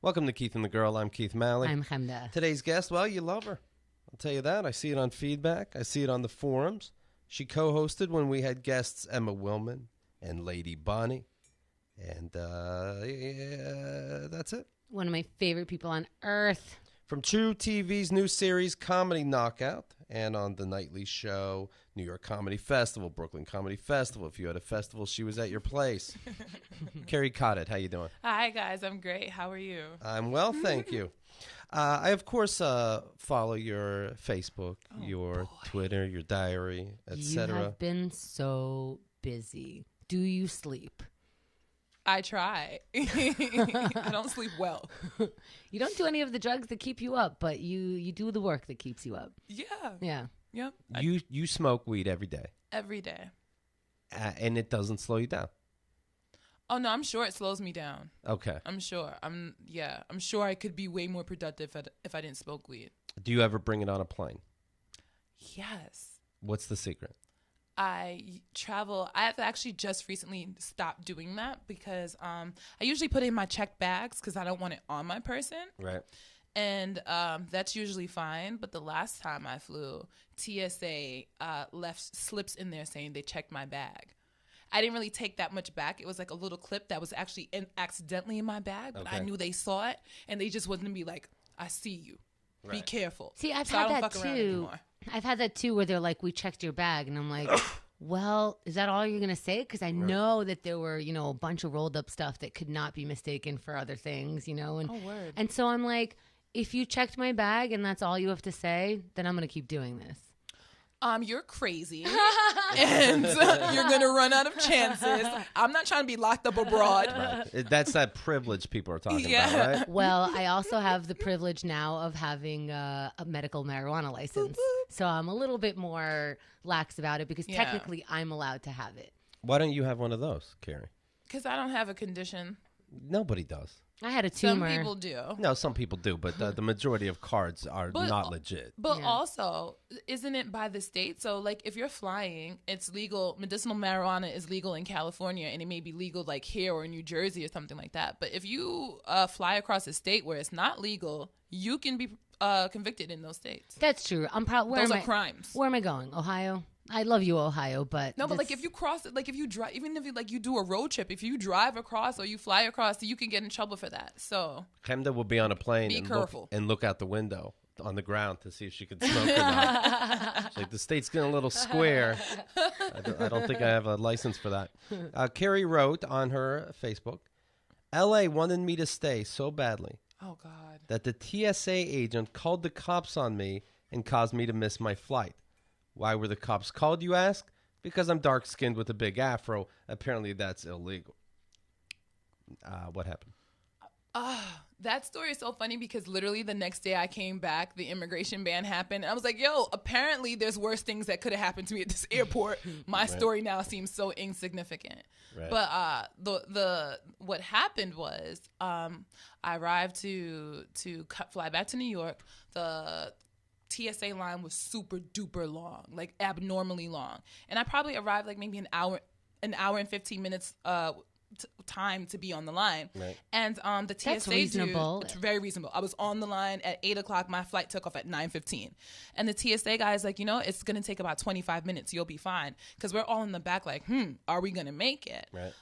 Welcome to Keith and the Girl. I'm Keith Malley. I'm Hamda. Today's guest, well, you love her. I'll tell you that. I see it on feedback. I see it on the forums. She co-hosted when we had guests Emma Willman and Lady Bonnie. And that's it. One of my favorite people on earth. From True TV's new series, Comedy Knockout, and on The Nightly Show, New York Comedy Festival, Brooklyn Comedy Festival. If you had a festival, she was at your place. Kerry Coddett, how you doing? Hi, guys. I'm great. How are you? I'm well, thank you. I, of course, follow your Facebook, your Twitter, your diary, etc. You have been so busy. Do you sleep? I try. I don't sleep well. You don't do any of the drugs that keep you up, but you do the work that keeps you up. Yeah. Yeah. Yep. You smoke weed every day. Every day. And it doesn't slow you down. Oh, no, I'm sure it slows me down. Okay. I'm sure. I'm sure I could be way more productive if I didn't smoke weed. Do you ever bring it on a plane? Yes. What's the secret? I travel. I have actually just recently stopped doing that because I usually put it in my checked bags because I don't want it on my person. Right. And that's usually fine. But the last time I flew, TSA left slips in there saying they checked my bag. I didn't really take that much back. It was like a little clip that was actually accidentally in my bag. But I knew they saw it. And they just wanted to be like, I see you. Right. Be careful. See, I've had that too. I've had that too where they're like, we checked your bag. And I'm like, well, is that all you're going to say? Because I know that there were, a bunch of rolled up stuff that could not be mistaken for other things, And, word. And so I'm like, if you checked my bag and that's all you have to say, then I'm going to keep doing this. You're crazy, and you're going to run out of chances. I'm not trying to be locked up abroad. Right. That's that privilege people are talking about, right? Well, I also have the privilege now of having a medical marijuana license. So I'm a little bit more lax about it because technically I'm allowed to have it. Why don't you have one of those, Kerry? Because I don't have a condition. Nobody does. I had a tumor. Some people do. No, some people do, but the majority of cards are not legit. But also, isn't it by the state? So, like, if you're flying, it's legal. Medicinal marijuana is legal in California, and it may be legal, like, here or in New Jersey or something like that. But if you fly across a state where it's not legal, you can be convicted in those states. That's true. Those are crimes. Where am I going? Ohio? I love you, Ohio, but no. But like, if you cross it, like if you drive, even if you do a road trip, if you drive across or you fly across, you can get in trouble for that. So Hemda will be on a plane and look out the window on the ground to see if she can smoke or not. She's like, the state's getting a little square. I don't think I have a license for that. Kerry wrote on her Facebook, L.A. wanted me to stay so badly. Oh God. That the TSA agent called the cops on me and caused me to miss my flight. Why were the cops called, you ask? Because I'm dark-skinned with a big afro. Apparently, that's illegal. What happened? That story is so funny because literally the next day I came back, the immigration ban happened. And I was like, yo, apparently there's worse things that could have happened to me at this airport. My story now seems so insignificant. Right. But the what happened was I arrived to fly back to New York. The TSA line was super duper long, like abnormally long. And I probably arrived like maybe an hour and 15 minutes time to be on the line. Right. And the TSA That's reasonable. It's very reasonable. I was on the line at 8 o'clock. My flight took off at 9:15. And the TSA guy is like, it's going to take about 25 minutes. You'll be fine. Because we're all in the back like, are we going to make it? Right.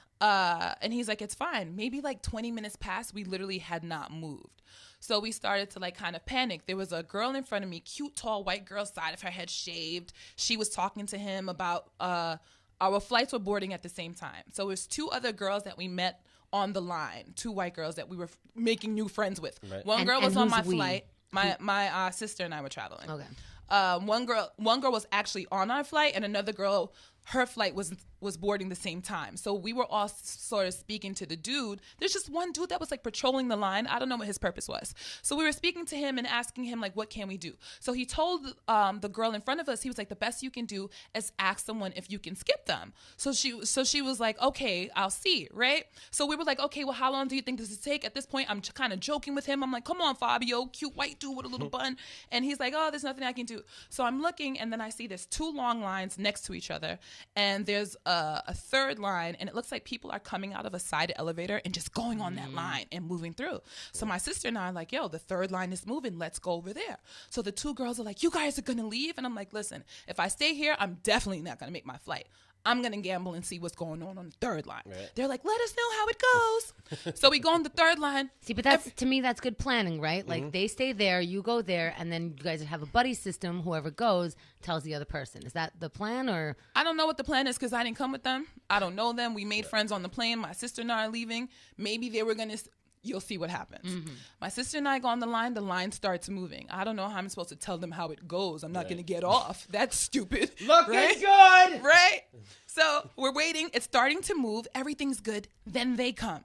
And he's like, it's fine. Maybe like 20 minutes passed. We literally had not moved. So we started to like kind of panic. There was a girl in front of me, cute, tall, white girl, side of her head shaved. She was talking to him about our flights were boarding at the same time. So it was two other girls that we met on the line, two white girls that we were making new friends with. Right. One girl was on my flight. My sister and I were traveling. Okay. One girl was actually on our flight, and another girl, her flight was boarding the same time. So we were all sort of speaking to the dude. There's just one dude that was like patrolling the line. I don't know what his purpose was. So we were speaking to him and asking him like, what can we do? So he told the girl in front of us, he was like, the best you can do is ask someone if you can skip them. So she was like, okay, I'll see, right? So we were like, okay, well, how long do you think this will take? At this point, I'm kind of joking with him. I'm like, come on, Fabio, cute white dude with a little bun. And he's like, oh, there's nothing I can do. So I'm looking, and then I see there's two long lines next to each other. And there's a third line, and it looks like people are coming out of a side elevator and just going on that line and moving through. So my sister and I are like, yo, the third line is moving. Let's go over there. So the two girls are like, you guys are going to leave? And I'm like, listen, if I stay here, I'm definitely not going to make my flight. I'm going to gamble and see what's going on the third line. Right. They're like, let us know how it goes. So we go on the third line. See, but that's to me, that's good planning, right? Like they stay there, you go there, and then you guys have a buddy system. Whoever goes tells the other person. Is that the plan, or? I don't know what the plan is because I didn't come with them. I don't know them. We made friends on the plane. My sister and I are leaving. Maybe they were going to... You'll see what happens. My sister and I go on the line starts moving. I don't know how I'm supposed to tell them how it goes. I'm not going to get off. That's stupid. Looking good. Right? So we're waiting. It's starting to move. Everything's good. Then they come.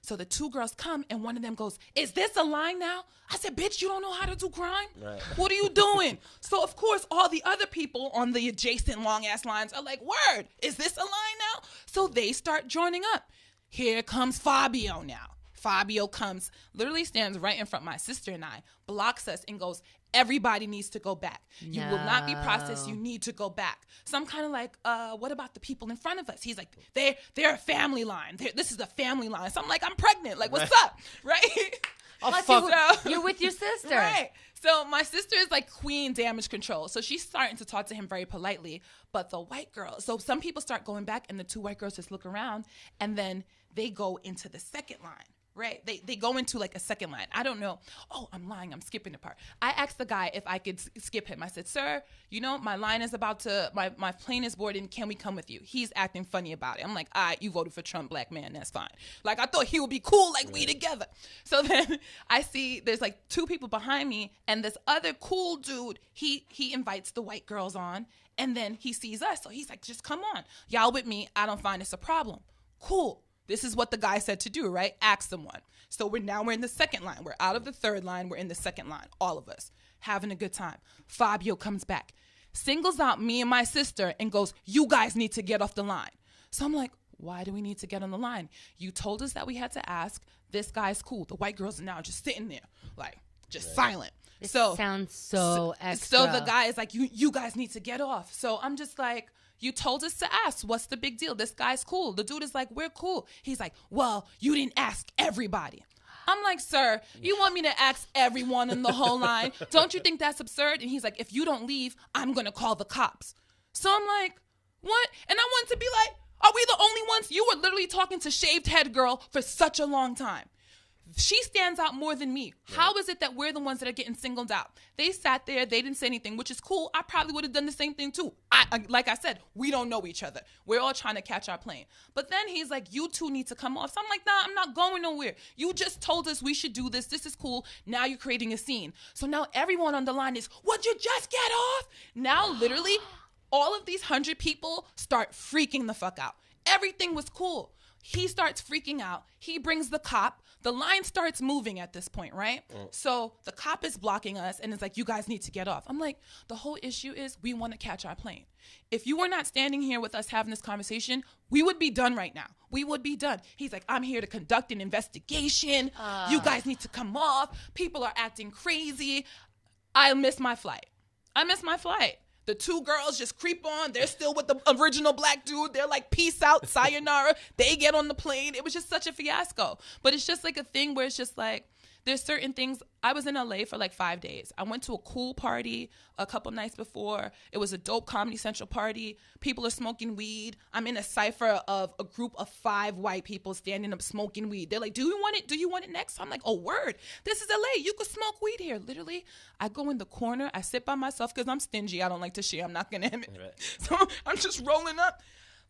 So the two girls come, and one of them goes, is this a line now? I said, bitch, you don't know how to do crime? Right. What are you doing? So, of course, all the other people on the adjacent long-ass lines are like, word, is this a line now? So they start joining up. Here comes Fabio now. Fabio comes, literally stands right in front of my sister and I, blocks us and goes, everybody needs to go back. You will not be processed. You need to go back. So I'm kind of like, what about the people in front of us? He's like, they're a family line. This is a family line. So I'm like, I'm pregnant. Like, what's up? Right? You're with your sister. Right. So my sister is like queen damage control. So she's starting to talk to him very politely. But the white girl, so some people start going back and the two white girls just look around and then they go into the second line. Right. They go into like a second line. I don't know. Oh, I'm lying. I'm skipping the part. I asked the guy if I could skip him. I said, sir, my line is about to, my plane is boarding. Can we come with you? He's acting funny about it. I'm like, all right, you voted for Trump, black man. That's fine. Like, I thought he would be cool, like we together. So then I see there's like two people behind me and this other cool dude, he invites the white girls on and then he sees us. So he's like, just come on. Y'all with me. I don't find this a problem. Cool. This is what the guy said to do, right? Ask someone. So we're in the second line. We're out of the third line. We're in the second line. All of us having a good time. Fabio comes back, singles out me and my sister and goes, you guys need to get off the line. So I'm like, why do we need to get on the line? You told us that we had to ask. This guy's cool. The white girls are now just sitting there, like, just silent. It sounds so extra. So the guy is like, you guys need to get off. So I'm just like, you told us to ask. What's the big deal? This guy's cool. The dude is like, we're cool. He's like, well, you didn't ask everybody. I'm like, sir, you want me to ask everyone in the whole line? Don't you think that's absurd? And he's like, if you don't leave, I'm going to call the cops. So I'm like, what? And I wanted to be like, are we the only ones? You were literally talking to shaved head girl for such a long time. She stands out more than me. Right. How is it that we're the ones that are getting singled out? They sat there. They didn't say anything, which is cool. I probably would have done the same thing too. Like I said, we don't know each other. We're all trying to catch our plane. But then he's like, you two need to come off. So I'm like, nah, I'm not going nowhere. You just told us we should do this. This is cool. Now you're creating a scene. So now everyone on the line is, would you just get off? Now literally all of these 100 people start freaking the fuck out. Everything was cool. He starts freaking out. He brings the cop. The line starts moving at this point, right? So the cop is blocking us and it's like, you guys need to get off. I'm like, the whole issue is we want to catch our plane. If you were not standing here with us having this conversation, we would be done right now. We would be done. He's like, I'm here to conduct an investigation. You guys need to come off. People are acting crazy. I missed my flight. The two girls just creep on. They're still with the original black dude. They're like, peace out, sayonara. They get on the plane. It was just such a fiasco. But it's just like a thing where it's just like, there's certain things. I was in LA for like 5 days. I went to a cool party a couple nights before. It was a dope Comedy Central party. People are smoking weed. I'm in a cipher of a group of 5 white people standing up smoking weed. They're like, do you want it? Do you want it next? I'm like, oh, word. This is LA. You could smoke weed here. Literally, I go in the corner. I sit by myself because I'm stingy. I don't like to share. I'm not going to admit. Right. So I'm just rolling up.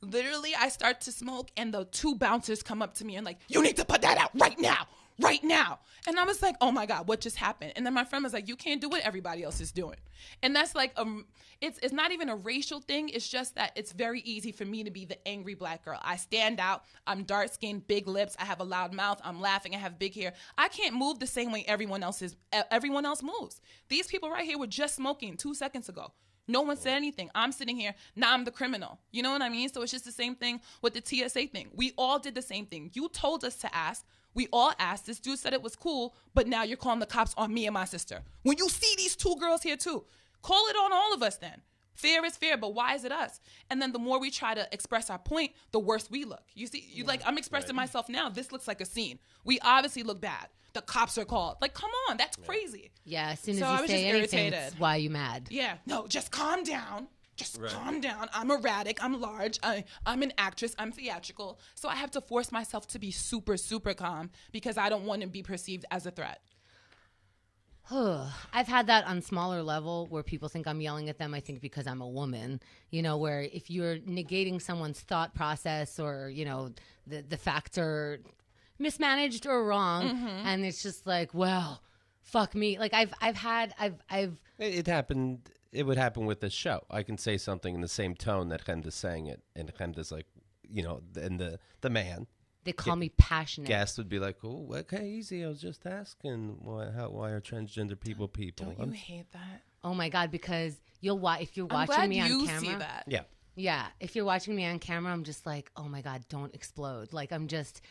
Literally, I start to smoke and the 2 bouncers come up to me and like, you need to put that out right now. Right now. And I was like, oh my God, what just happened? And then my friend was like, you can't do what everybody else is doing. And that's like, it's not even a racial thing. It's just that it's very easy for me to be the angry black girl. I stand out. I'm dark skinned, big lips. I have a loud mouth. I'm laughing. I have big hair. I can't move the same way everyone else moves. These people right here were just smoking 2 seconds ago. No one said anything. I'm sitting here. Now I'm the criminal. You know what I mean? So it's just the same thing with the TSA thing. We all did the same thing. You told us to ask. We all asked. This dude said it was cool, but now you're calling the cops on me and my sister. When you see these 2 girls here too, call it on all of us then. Fair is fair, but why is it us? And then the more we try to express our point, the worse we look. You see, like, I'm expressing myself now. This looks like a scene. We obviously look bad. The cops are called. Like, come on, that's crazy. Yeah, as soon as you say anything, it's why you mad. Yeah, no, just calm down. Just calm down. I'm erratic. I'm large. I'm an actress. I'm theatrical. So I have to force myself to be super, super calm because I don't want to be perceived as a threat. I've had that on smaller level where people think I'm yelling at them, I think because I'm a woman, where if you're negating someone's thought process or, the facts are mismanaged or wrong, and it's just like, well, fuck me. Like I've It happened. It would happen with this show. I can say something in the same tone that Chemda's saying it, and Chemda's like, and the man. They call me passionate. Guest would be like, "Oh, okay, easy. I was just asking why are transgender people people?" Don't you hate that? Oh my God! Because if you're watching me on camera, see that. Yeah. If you're watching me on camera, I'm just like, oh my God, don't explode. Like I'm just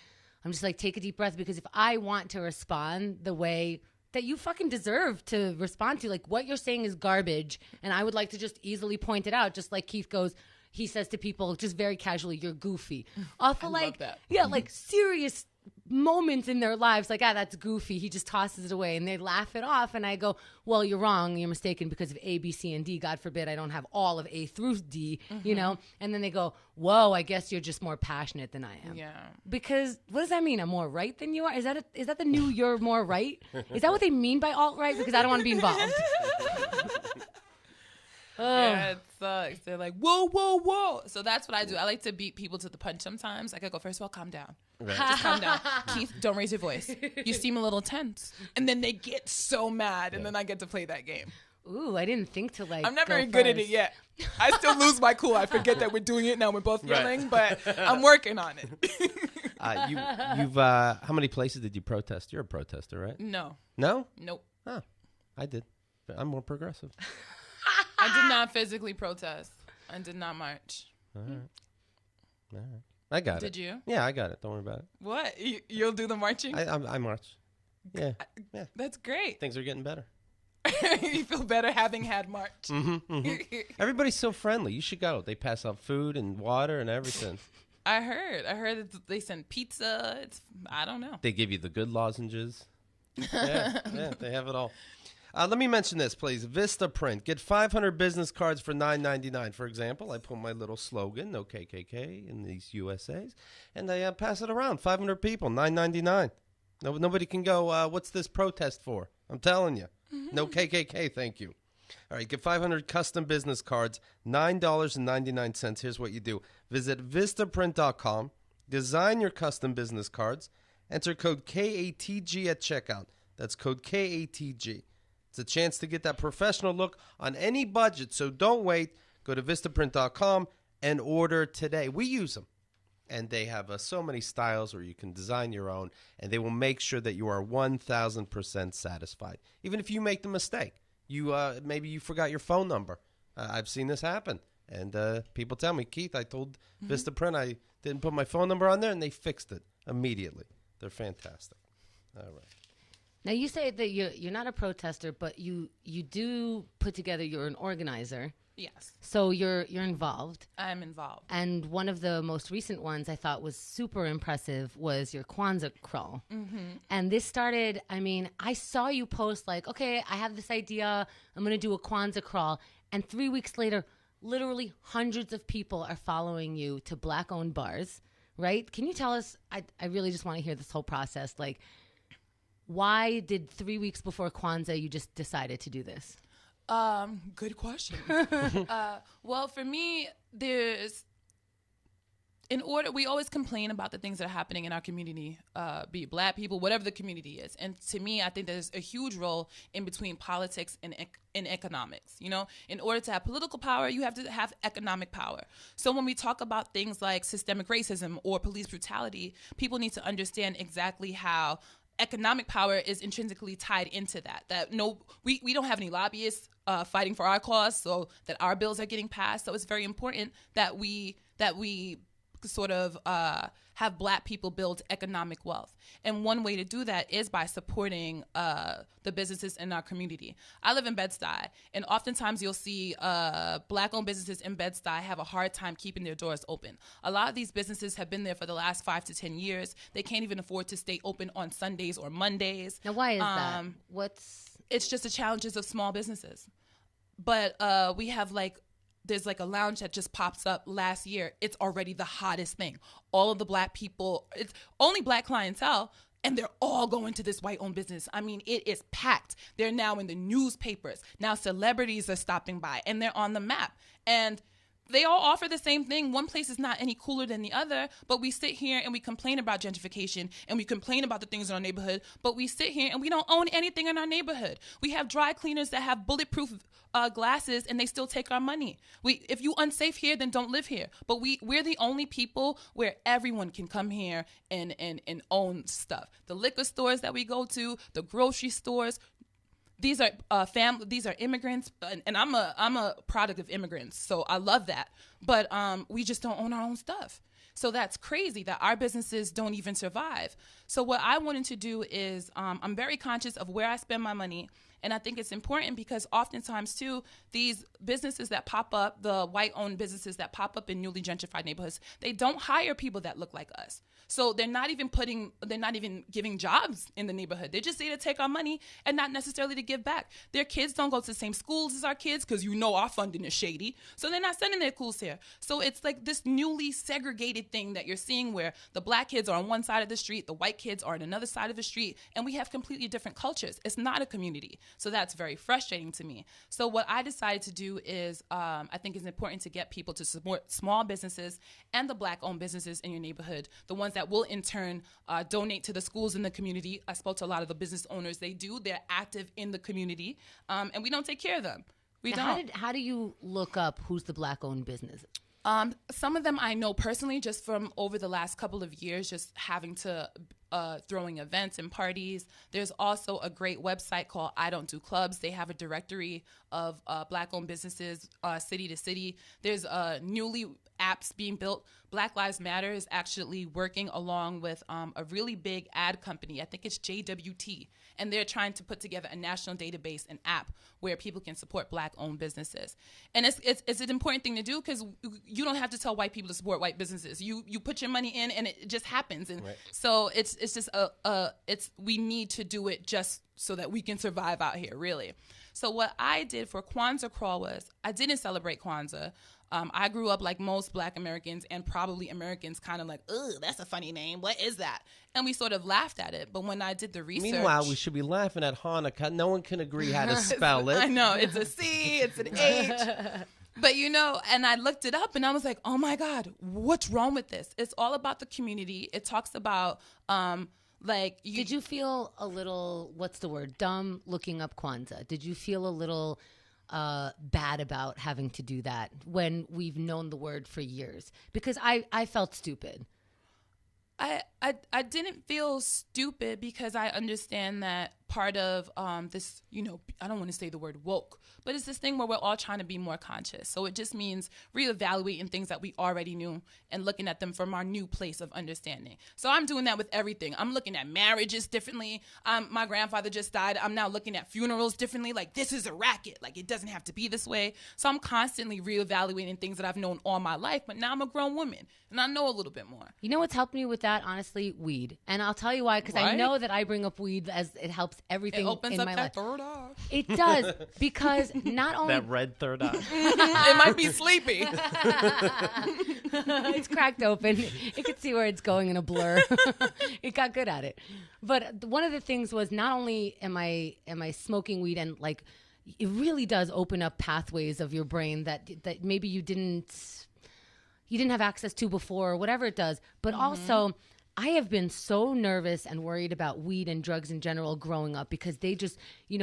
like, take a deep breath, because if I want to respond the way that you fucking deserve to respond to, like what you're saying is garbage, and I would like to just easily point it out, just like Keith goes. He says to people just very casually, "You're goofy." Off of like, yeah, like serious moments in their lives, like, that's goofy. He just tosses it away and they laugh it off. And I go, well, you're wrong. You're mistaken because of A, B, C, and D. God forbid I don't have all of A through D, And then they go, whoa, I guess you're just more passionate than I am. Yeah. Because what does that mean? I'm more right than you are? Is that the new you're more right? Is that what they mean by alt-right? Because I don't want to be involved. Yeah, it sucks. They're like, whoa, whoa, whoa. So that's what I do. I like to beat people to the punch sometimes. Like I go, first of all, calm down. Right. Just calm down. Keith, don't raise your voice. You seem a little tense. And then they get so mad, and then I get to play that game. Ooh, I didn't think to like. I'm not very good at it yet. I still lose my cool. I forget that we're doing it now. We're both yelling, but I'm working on it. You've how many places did you protest? You're a protester, right? No. No? Nope. Oh, I did. I'm more progressive. I did not physically protest. I did not march. All right. I got it. Did you? Yeah, I got it. Don't worry about it. What? You'll do the marching? I march. Yeah. That's great. Things are getting better. You feel better having had March. Everybody's so friendly. You should go. They pass out food and water and everything. I heard that they send pizza. I don't know. They give you the good lozenges. Yeah, they have it all. Let me mention this, please. Vistaprint. Get 500 business cards for $9.99. For example, I put my little slogan, no KKK, in these USAs, and I pass it around. 500 people, $9.99. Nobody can go, what's this protest for? I'm telling you. No KKK, thank you. All right, get 500 custom business cards, $9.99. Here's what you do. Visit Vistaprint.com, design your custom business cards, enter code KATG at checkout. That's code KATG. It's a chance to get that professional look on any budget, so don't wait. Go to Vistaprint.com and order today. We use them, and they have so many styles where you can design your own, and they will make sure that you are 1,000% satisfied. Even if you make the mistake, maybe you forgot your phone number. I've seen this happen, and people tell me, Keith, I told Vistaprint I didn't put my phone number on there, and they fixed it immediately. They're fantastic. All right. Now, you say that you're not a protester, but you do put together, you're an organizer. Yes. So you're involved. I'm involved. And one of the most recent ones I thought was super impressive was your Kwanzaa crawl. And this started, I saw you post like, okay, I have this idea. I'm going to do a Kwanzaa crawl. And 3 weeks later, literally hundreds of people are following you to Black-owned bars, right? Can you tell us, I really just want to hear this whole process, like, why did 3 weeks before Kwanzaa you just decided to do this? Good question. Well, for me, we always complain about the things that are happening in our community, be it Black people, whatever the community is. And to me, I think there's a huge role in between politics and economics. In order to have political power, you have to have economic power. So when we talk about things like systemic racism or police brutality, people need to understand exactly how economic power is intrinsically tied into that we don't have any lobbyists fighting for our cause, so that our bills are getting passed. So it's very important that we sort of have Black people build economic wealth. And one way to do that is by supporting the businesses in our community. I live in Bed-Stuy, and oftentimes you'll see Black-owned businesses in Bed-Stuy have a hard time keeping their doors open. A lot of these businesses have been there for the last 5 to 10 years. They can't even afford to stay open on Sundays or Mondays. Now, why is that? It's just the challenges of small businesses. But we have there's a lounge that just pops up last year. It's already the hottest thing. All of the Black people, it's only Black clientele, and they're all going to this white-owned business. I mean, it is packed. They're now in the newspapers. Now celebrities are stopping by, and they're on the map. And they all offer the same thing. One place is not any cooler than the other, but we sit here and we complain about gentrification and we complain about the things in our neighborhood, but we sit here and we don't own anything in our neighborhood. We have dry cleaners that have bulletproof glasses and they still take our money. If you unsafe here, then don't live here. But we're the only people where everyone can come here and own stuff. The liquor stores that we go to, the grocery stores, these are These are immigrants, and I'm a product of immigrants, so I love that. But we just don't own our own stuff, so that's crazy that our businesses don't even survive. So what I wanted to do is I'm very conscious of where I spend my money, and I think it's important because oftentimes too these businesses that pop up, the white-owned businesses that pop up in newly gentrified neighborhoods, they don't hire people that look like us. So they're not even giving jobs in the neighborhood. They're just there to take our money and not necessarily to give back. Their kids don't go to the same schools as our kids because our funding is shady. So they're not sending their kids here. So it's like this newly segregated thing that you're seeing where the Black kids are on one side of the street, the white kids are on another side of the street, and we have completely different cultures. It's not a community. So that's very frustrating to me. So what I decided to do is I think it's important to get people to support small businesses and the Black-owned businesses in your neighborhood, the ones that will in turn donate to the schools in the community. I spoke to a lot of the business owners. They're active in the community, and we don't take care of them. How do you look up who's the Black-owned business? Some of them I know personally just from over the last couple of years, just having to throwing events and parties. There's also a great website called I Don't Do Clubs. They have a directory of Black-owned businesses city to city. There's newly apps being built. Black Lives Matter is actually working along with a really big ad company. I think it's JWT. And they're trying to put together a national database and app where people can support Black-owned businesses. And it's an important thing to do because you don't have to tell white people to support white businesses. You put your money in and it just happens. And right. So it's just we need to do it just so that we can survive out here, really. So what I did for Kwanzaa Crawl was I didn't celebrate Kwanzaa. I grew up like most Black Americans and probably Americans kind of like, ugh, that's a funny name. What is that? And we sort of laughed at it. But when I did the research. Meanwhile, we should be laughing at Hanukkah. No one can agree how to spell it. I know. It's a C. It's an H. But, and I looked it up and I was like, oh, my God, what's wrong with this? It's all about the community. It talks about Did you feel a little, what's the word, dumb looking up Kwanzaa? Did you feel a little bad about having to do that when we've known the word for years? Because I felt stupid. I didn't feel stupid because I understand that part of this, I don't want to say the word woke, but it's this thing where we're all trying to be more conscious. So it just means reevaluating things that we already knew and looking at them from our new place of understanding. So I'm doing that with everything. I'm looking at marriages differently. My grandfather just died. I'm now looking at funerals differently. Like, this is a racket. Like, it doesn't have to be this way. So I'm constantly reevaluating things that I've known all my life, but now I'm a grown woman and I know a little bit more. You know what's helped me with that, honestly? Weed. And I'll tell you why, because I know that I bring up weed as it helps everything in my life. It opens up that third eye. It does, because not only... That red third eye. It might be sleepy. It's cracked open. It could see where it's going in a blur. It got good at it. But one of the things was not only am I smoking weed, and like it really does open up pathways of your brain that maybe you didn't have access to before, or whatever it does, but also... I have been so nervous and worried about weed and drugs in general growing up because they just, they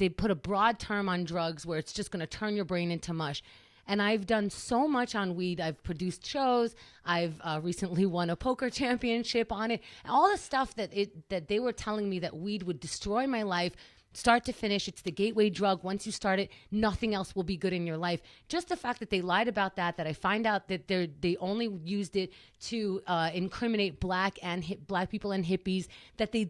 put a broad term on drugs where it's just going to turn your brain into mush. And I've done so much on weed. I've produced shows. I've recently won a poker championship on it. All the stuff that they were telling me that weed would destroy my life start to finish. It's the gateway drug. Once you start it, nothing else will be good in your life. Just the fact that they lied about that I find out that they only used it to incriminate black people and hippies, that they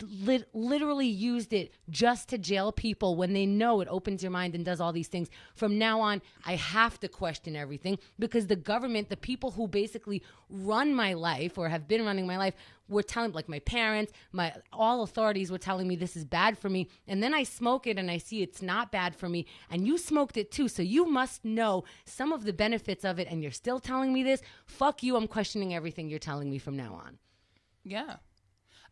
literally used it just to jail people when they know it opens your mind and does all these things. From now on, I have to question everything, because the government, the people who basically run my life or have been running my life, were telling, like my parents, all authorities were telling me this is bad for me. And then I smoke it and I see it's not bad for me. And you smoked it too. So you must know some of the benefits of it. And you're still telling me this? Fuck you. I'm questioning everything you're telling me from now on. Yeah.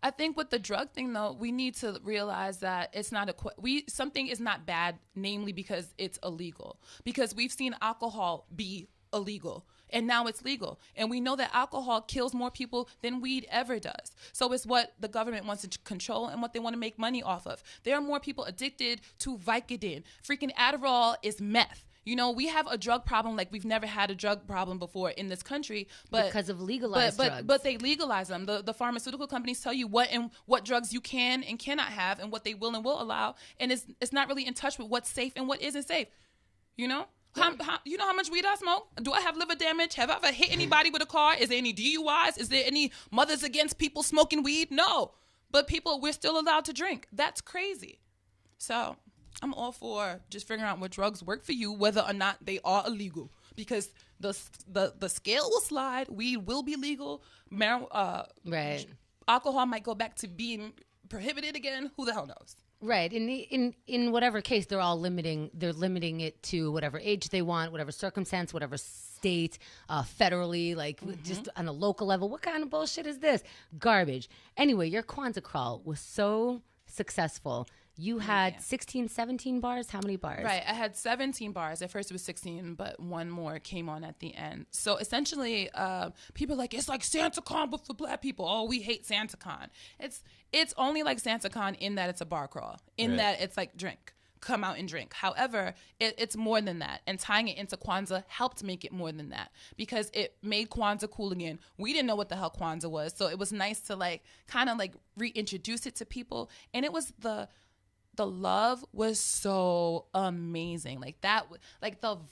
I think with the drug thing, though, we need to realize that it's not something is not bad, namely because it's illegal. Because we've seen alcohol be illegal, and now it's legal. And we know that alcohol kills more people than weed ever does. So it's what the government wants to control and what they want to make money off of. There are more people addicted to Vicodin. Freaking Adderall is meth. You know, we have a drug problem like we've never had a drug problem before in this country, but because of legalized drugs. But they legalize them. The pharmaceutical companies tell you what drugs you can and cannot have, and what they will and will allow, and it's not really in touch with what's safe and what isn't safe. You know? You know how much weed I smoke? Do I have liver damage? Have I ever hit anybody with a car? Is there any DUIs? Is there any mothers against people smoking weed? No. But we're still allowed to drink. That's crazy. So I'm all for just figuring out what drugs work for you, whether or not they are illegal. Because the scale will slide. Weed will be legal. Right. Alcohol might go back to being prohibited again. Who the hell knows? Right. In whatever case, they're limiting it to whatever age they want, whatever circumstance, whatever state, federally, like just on a local level. What kind of bullshit is this? Garbage. Anyway, your Kwanzaa crawl was so successful. You had 16, 17 bars? How many bars? Right. I had 17 bars. At first it was 16, but one more came on at the end. So essentially, people are like, it's like SantaCon, but for black people. Oh, we hate SantaCon. It's only like SantaCon in that it's a bar crawl, that it's like drink. Come out and drink. However, it's more than that. And tying it into Kwanzaa helped make it more than that, because it made Kwanzaa cool again. We didn't know what the hell Kwanzaa was. So it was nice to kind of reintroduce it to people. And it was the love was so amazing. The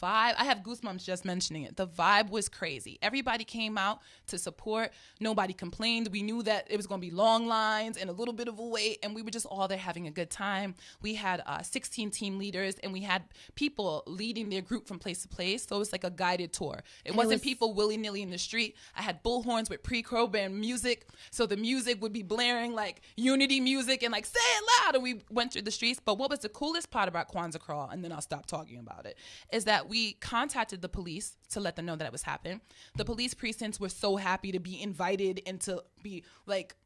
vibe, I have goosebumps just mentioning it. The vibe was crazy. Everybody came out to support. Nobody complained. We knew that it was going to be long lines and a little bit of a wait, and we were just all there having a good time. We had 16 team leaders, and we had people leading their group from place to place. So it was like a guided tour. It wasn't people willy-nilly in the street. I had bullhorns with pre-program music. So the music would be blaring like unity music and like, say it loud. And we went through the streets. But what was the coolest part about Kwanzaa Crawl, and then I'll stop talking about it, is that we contacted the police to let them know that it was happening. The police precincts were so happy to be invited and to be like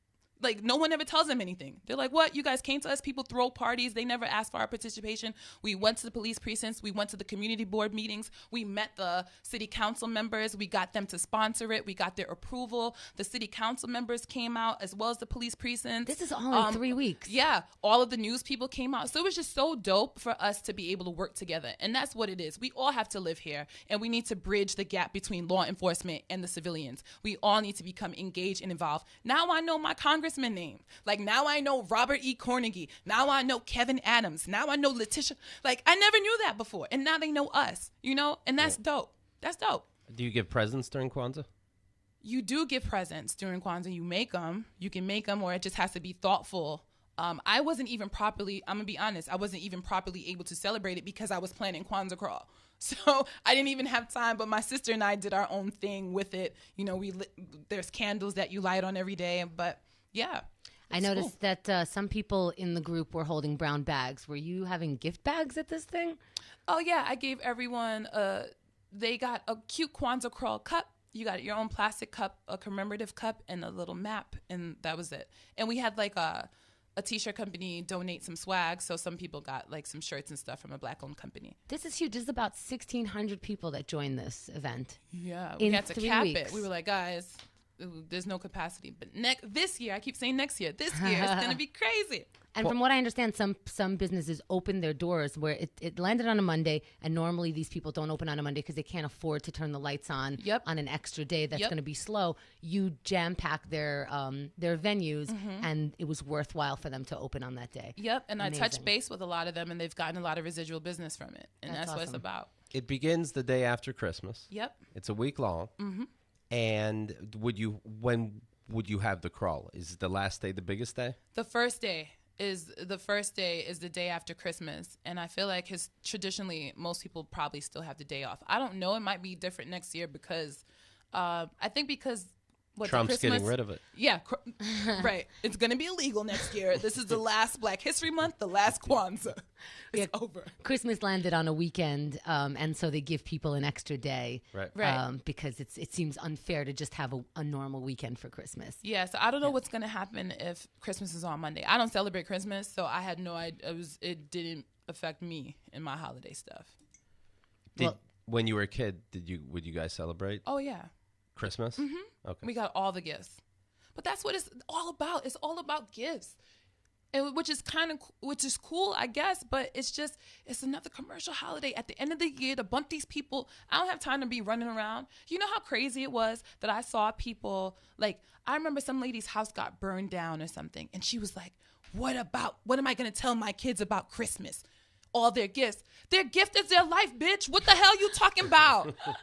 no one ever tells them anything. They're like, what? You guys came to us? People throw parties. They never asked for our participation. We went to the police precincts. We went to the community board meetings. We met the city council members. We got them to sponsor it. We got their approval. The city council members came out, as well as the police precincts. This is only 3 weeks. Yeah. All of the news people came out. So it was just so dope for us to be able to work together. And that's what it is. We all have to live here, and we need to bridge the gap between law enforcement and the civilians. We all need to become engaged and involved. Now I know my congressman name. Now I know Robert E. Carnegie. Now I know Kevin Adams. Now I know Letitia. I never knew that before. And now they know us, and that's dope. That's dope. Do you give presents during Kwanzaa? You do give presents during Kwanzaa. You make them. You can make them, or it just has to be thoughtful. I wasn't even properly, I'm going to be honest, I wasn't even properly able to celebrate it because I was planning Kwanzaa Crawl. So I didn't even have time, but my sister and I did our own thing with it. There's candles that you light on every day, but yeah. I noticed that some people in the group were holding brown bags. Were you having gift bags at this thing? Oh, yeah. I gave everyone, they got a cute Kwanzaa Crawl cup. You got your own plastic cup, a commemorative cup, and a little map, and that was it. And we had a T-shirt company donate some swag, so some people got some shirts and stuff from a black-owned company. This is huge. This is about 1,600 people that joined this event. Yeah, we had to cap it. We were like, guys, there's no capacity. But this year, I keep saying next year, this year, it's going to be crazy. And from what I understand, some businesses open their doors where it landed on a Monday, and normally these people don't open on a Monday because they can't afford to turn the lights on on an extra day that's going to be slow. You jam pack their venues, and it was worthwhile for them to open on that day. Yep, and amazing. I touched base with a lot of them, and they've gotten a lot of residual business from it, and that's awesome. What it's about. It begins the day after Christmas. Yep. It's a week long. Mm-hmm. And when would you have the crawl? Is the last day the biggest day? The first day is the day after Christmas, and I feel like traditionally most people probably still have the day off. I don't know. It might be different next year because Trump's getting rid of it. Yeah, right. It's going to be illegal next year. This is the last Black History Month, the last Kwanzaa. It's over. Christmas landed on a weekend, and so they give people an extra day. Right. Because it seems unfair to just have a normal weekend for Christmas. Yeah, so I don't know what's going to happen if Christmas is on Monday. I don't celebrate Christmas, so I had no idea. It didn't affect me in my holiday stuff. When you were a kid, would you guys celebrate? Oh, yeah. Christmas? Mm-hmm. Okay. We got all the gifts. But that's what it's all about. It's all about gifts. And which is cool, I guess, but it's another commercial holiday at the end of the year to bump these people. I don't have time to be running around. You know how crazy it was that I saw people, like, I remember some lady's house got burned down or something, and she was like, what am I going to tell my kids about Christmas? All their gifts. Their gift is their life, bitch. What the hell you talking about? I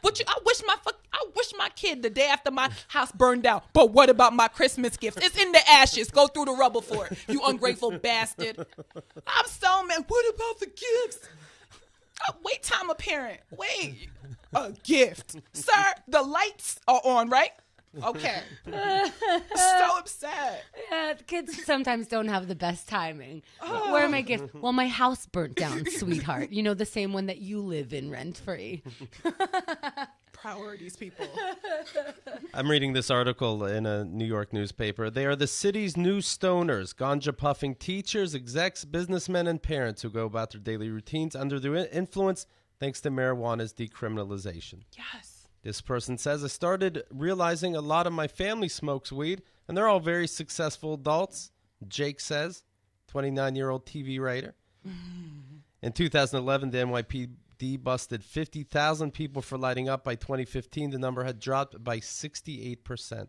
wish my kid the day after my house burned down. But what about my Christmas gift? It's in the ashes. Go through the rubble for it, you ungrateful bastard. I'm so mad. What about the gifts? Oh, wait time a parent. Wait. A gift. Sir, the lights are on, right? Okay. So upset. Yeah, kids sometimes don't have the best timing. Where are my gifts? Well, my house burnt down, sweetheart. You know, the same one that you live in rent-free. Priorities, people. I'm reading this article in a New York newspaper. They are the city's new stoners, ganja-puffing teachers, execs, businessmen, and parents who go about their daily routines under their influence thanks to marijuana's decriminalization. Yes. This person says, I started realizing a lot of my family smokes weed, and they're all very successful adults. Jake says, 29-year-old TV writer. In 2011, the NYPD busted 50,000 people for lighting up. By 2015, the number had dropped by 68%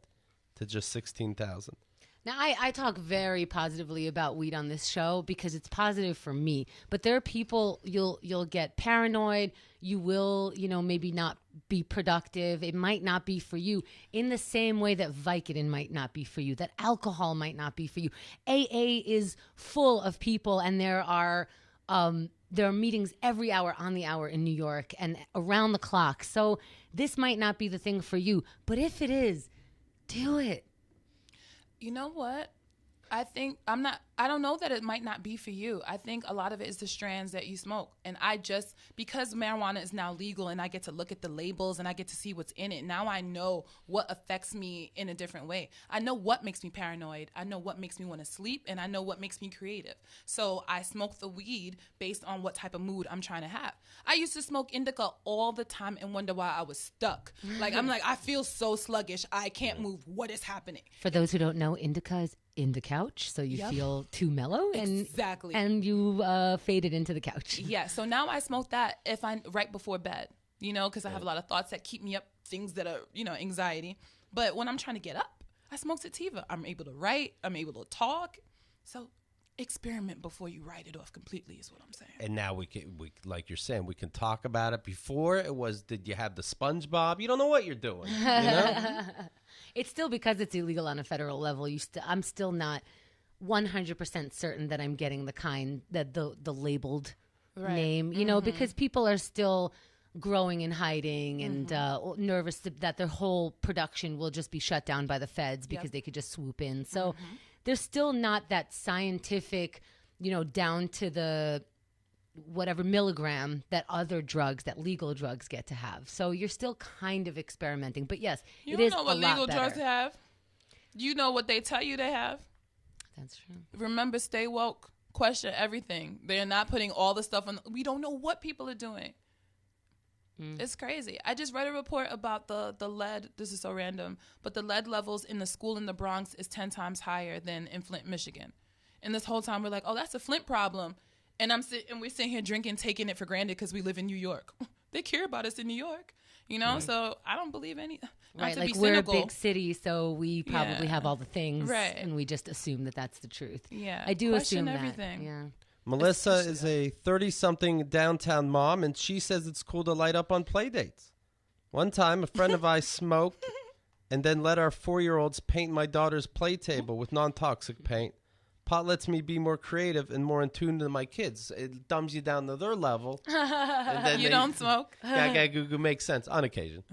to just 16,000. Now, I talk very positively about weed on this show because it's positive for me. But there are people, you'll get paranoid. You will, maybe not be productive. It might not be for you in the same way that Vicodin might not be for you, that alcohol might not be for you. AA is full of people, and there are meetings every hour on the hour in New York and around the clock. So this might not be the thing for you. But if it is, do it. You know what? I don't know that it might not be for you. I think a lot of it is the strands that you smoke. And because marijuana is now legal and I get to look at the labels and I get to see what's in it, now I know what affects me in a different way. I know what makes me paranoid. I know what makes me want to sleep, and I know what makes me creative. So I smoke the weed based on what type of mood I'm trying to have. I used to smoke indica all the time and wonder why I was stuck. I feel so sluggish. I can't move. What is happening? For those who don't know, indica is in the couch, so you feel too mellow, and exactly, and you faded into the couch. Yeah, so now I smoke that if I'm right before bed, because I have a lot of thoughts that keep me up, things that are anxiety. But when I'm trying to get up, I smoke sativa. I'm able to write. I'm able to talk. So experiment before you write it off completely is what I'm saying. And now we like you're saying, we can talk about it. Before it was, did you have the SpongeBob? You don't know what you're doing. It's still, because it's illegal on a federal level. I'm still not 100% certain that I'm getting the kind that the labeled name, because people are still growing and hiding and nervous that their whole production will just be shut down by the feds because they could just swoop in. So there's still not that scientific, down to the whatever milligram that other drugs, that legal drugs get to have. So you're still kind of experimenting. But yes, it is a lot better. You know what legal drugs have? You know what they tell you they have? That's true. Remember, stay woke. Question everything. They're not putting all the stuff on. We don't know what people are doing. It's crazy. I just read a report about the lead. This is so random. But the lead levels in the school in the Bronx is 10 times higher than in Flint, Michigan. And this whole time we're like, oh, that's a Flint problem. And we're sitting here drinking, taking it for granted because we live in New York. They care about us in New York, you know? So I don't believe any. Right, like we're a big city, so we probably have all the things. Right. And we just assume that that's the truth. Yeah. I do Question assume everything. that. Yeah. Melissa is a 30-something downtown mom, and she says it's cool to light up on play dates. One time, a friend of ours smoked and then let our 4-year-olds paint my daughter's play table with non-toxic paint. Pot lets me be more creative and more in tune to my kids. It dumbs you down to their level. And then You don't smoke? Gaga goo goo makes sense on occasion.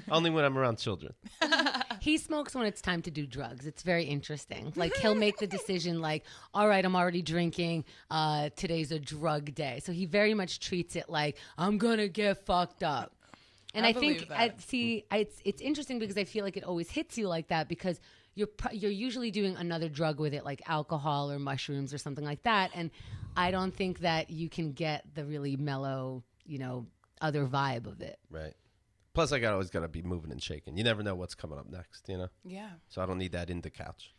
Only when I'm around children. He smokes when it's time to do drugs. It's very interesting. Like, he'll make the decision like, all right, I'm already drinking. Today's a drug day. So he very much treats it like, I'm going to get fucked up. And I think, it's interesting because I feel like it always hits you like that because you're usually doing another drug with it, like alcohol or mushrooms or something like that. And I don't think that you can get the really mellow, other vibe of it. Right. Plus, always got to be moving and shaking. You never know what's coming up next, Yeah. So I don't need that in the couch.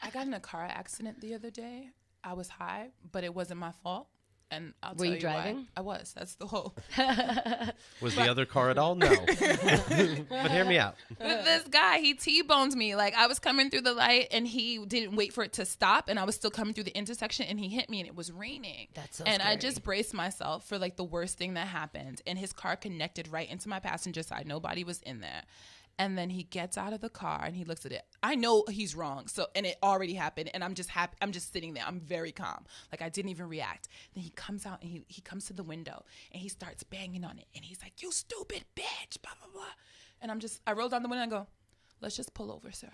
I got in a car accident the other day. I was high, but it wasn't my fault. And I'll tell you Were you driving? why. I was. That's the whole. Was the other car at all? No. But hear me out. But this guy, he T-boned me. Like, I was coming through the light, and he didn't wait for it to stop, and I was still coming through the intersection, and he hit me, and it was raining. That's so And scary. I just braced myself for, like, the worst thing that happened. And his car connected right into my passenger side. Nobody was in there. And then he gets out of the car and he looks at it. I know he's wrong. And it already happened. And I'm just happy. I'm just sitting there. I'm very calm. Like, I didn't even react. Then he comes out and he comes to the window and he starts banging on it. And he's like, you stupid bitch, blah, blah, blah. And I roll down the window and go, let's just pull over, sir.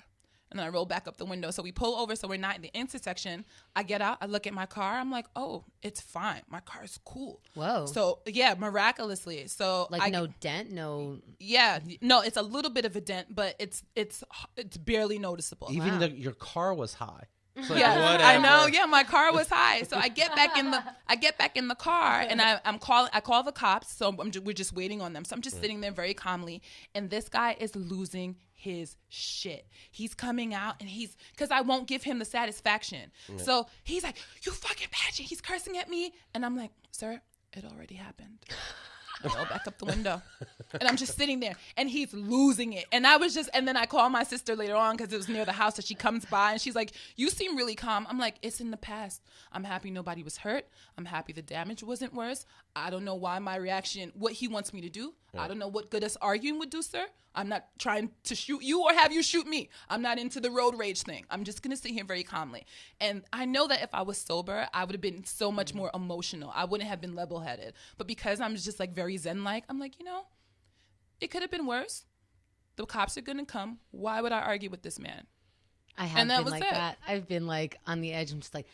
And then I roll back up the window. So we pull over. So we're not in the intersection. I get out. I look at my car. I'm like, oh, it's fine. My car is cool. Whoa. So, yeah, miraculously. So no dent, no. Yeah. No, it's a little bit of a dent, but it's barely noticeable. Even your car was high. So Yeah, whatever. I know. Yeah, my car was high, so I get back in the car, and I call the cops. So we're just waiting on them. So I'm just sitting there very calmly, and this guy is losing his shit. He's coming out, and because I won't give him the satisfaction. So he's like, "You fucking bitch!" He's cursing at me, and I'm like, "Sir, it already happened." I roll back up the window, and I'm just sitting there, and he's losing it. And then I call my sister later on because it was near the house, so she comes by, and she's like, you seem really calm. I'm like, it's in the past. I'm happy nobody was hurt. I'm happy the damage wasn't worse. I don't know why my reaction, what he wants me to do. Yeah. I don't know what good us arguing would do, sir. I'm not trying to shoot you or have you shoot me. I'm not into the road rage thing. I'm just going to sit here very calmly. And I know that if I was sober, I would have been so much more emotional. I wouldn't have been level-headed. But because I'm just like very zen-like, I'm like, it could have been worse. The cops are going to come. Why would I argue with this man? I have been like that. I've been like on the edge. I'm just like,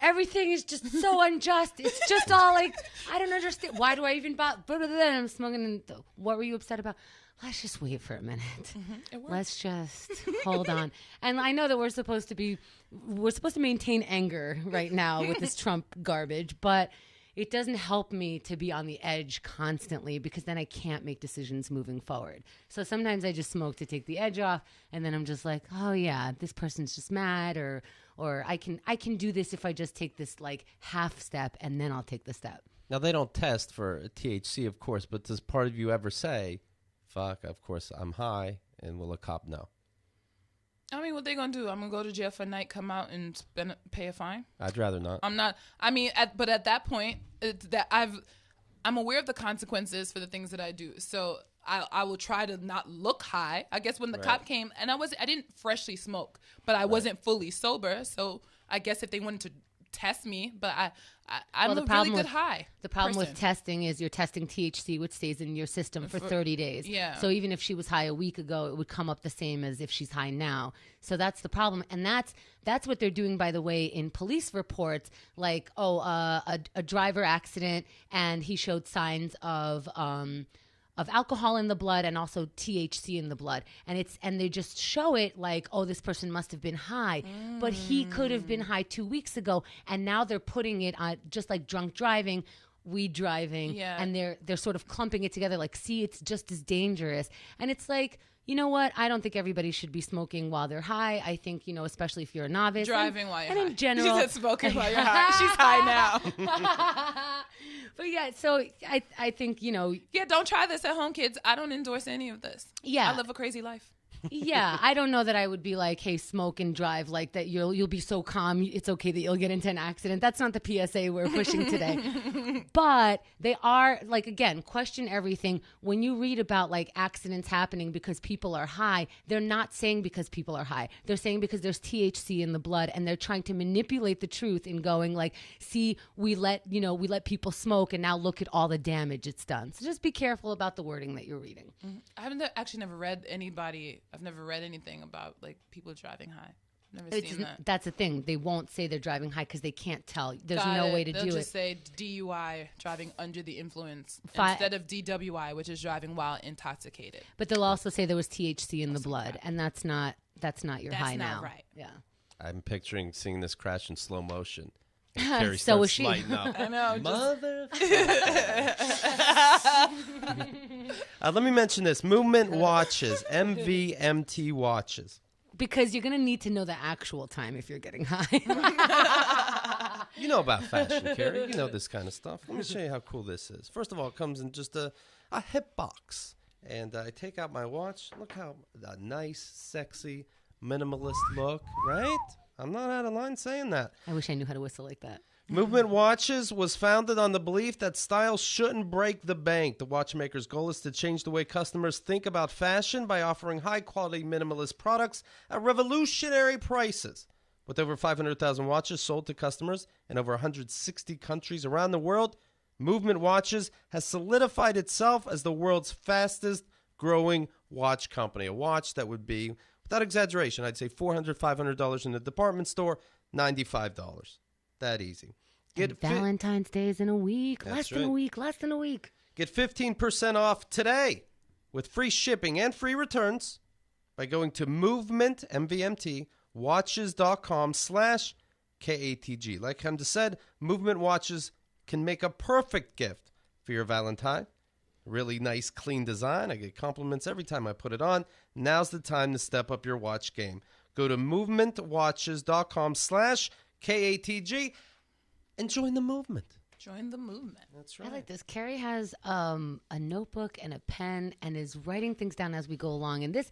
everything is just so unjust. It's just all like, I don't understand. Why do I even bother? I'm smoking. And what were you upset about? Let's just wait for a minute. Let's just hold on. And I know that we're supposed to maintain anger right now with this Trump garbage, but it doesn't help me to be on the edge constantly because then I can't make decisions moving forward. So sometimes I just smoke to take the edge off, and then I'm just like, oh yeah, this person's just mad, or I can do this if I just take this like half step, and then I'll take the step. Now they don't test for THC, of course, but does part of you ever say, fuck, of course I'm high, and will a cop know? I mean, what they gonna do? I'm gonna go to jail for a night, come out, and pay a fine? I'd rather not. I'm not. I mean, but at that point, I'm aware of the consequences for the things that I do. So I will try to not look high. I guess when the cop came, and I didn't freshly smoke, but I wasn't fully sober. So I guess if they wanted to test me, but I'm a really good high. The problem with testing is you're testing THC, which stays in your system for 30 days. Yeah. So even if she was high a week ago, it would come up the same as if she's high now. So that's the problem. And that's what they're doing, by the way, in police reports, like, a driver accident, and he showed signs of alcohol in the blood and also THC in the blood. And they just show it like, oh, this person must have been high. But he could have been high 2 weeks ago. And now they're putting it on just like drunk driving, weed driving. Yeah. And they're sort of clumping it together like, see, it's just as dangerous. And it's like, you know what? I don't think everybody should be smoking while they're high. I think, especially if you're a novice. Driving while you're high. And in general. She said smoking while you're high. She's high now. But yeah, so I think, Yeah, don't try this at home, kids. I don't endorse any of this. Yeah. I live a crazy life. Yeah, I don't know that I would be like, hey, smoke and drive, like that you'll be so calm, it's okay that you'll get into an accident. That's not the PSA we're pushing today. But they are, like, again, question everything. When you read about, like, accidents happening because people are high, they're not saying because people are high. They're saying because there's THC in the blood, and they're trying to manipulate the truth in going, like, see, we let people smoke, and now look at all the damage it's done. So just be careful about the wording that you're reading. I haven't actually never read I've never read anything about, like, people driving high. Never seen that. That's the thing. They won't say they're driving high because they can't tell. There's no way to do it. They'll just say DUI, driving under the influence, instead of DWI, which is driving while intoxicated. But they'll also say there was THC in the blood, and that's not your high now. That's not right. Yeah. I'm picturing seeing this crash in slow motion. So was she. Up. I know. Let me mention this. Movement watches, MVMT watches. Because you're going to need to know the actual time if you're getting high. You know about fashion, Kerry. You know this kind of stuff. Let me show you how cool this is. First of all, it comes in just a hip box. And I take out my watch. Look how nice, sexy, minimalist look, right? I'm not out of line saying that. I wish I knew how to whistle like that. Movement Watches was founded on the belief that style shouldn't break the bank. The watchmaker's goal is to change the way customers think about fashion by offering high-quality minimalist products at revolutionary prices. With over 500,000 watches sold to customers in over 160 countries around the world, Movement Watches has solidified itself as the world's fastest-growing watch company. A watch that would be, without exaggeration, I'd say $400, $500 in the department store, $95. That easy. Valentine's Day is in a week. That's Less than a week. Get 15% off today with free shipping and free returns by going to movementmvmtwatches.com/KATG. Like Hamza said, Movement Watches can make a perfect gift for your Valentine. Really nice, clean design. I get compliments every time I put it on. Now's the time to step up your watch game. Go to movementwatches.com/KATG and join the movement. Join the movement. That's right. I like this. Kerry has a notebook and a pen and is writing things down as we go along. And this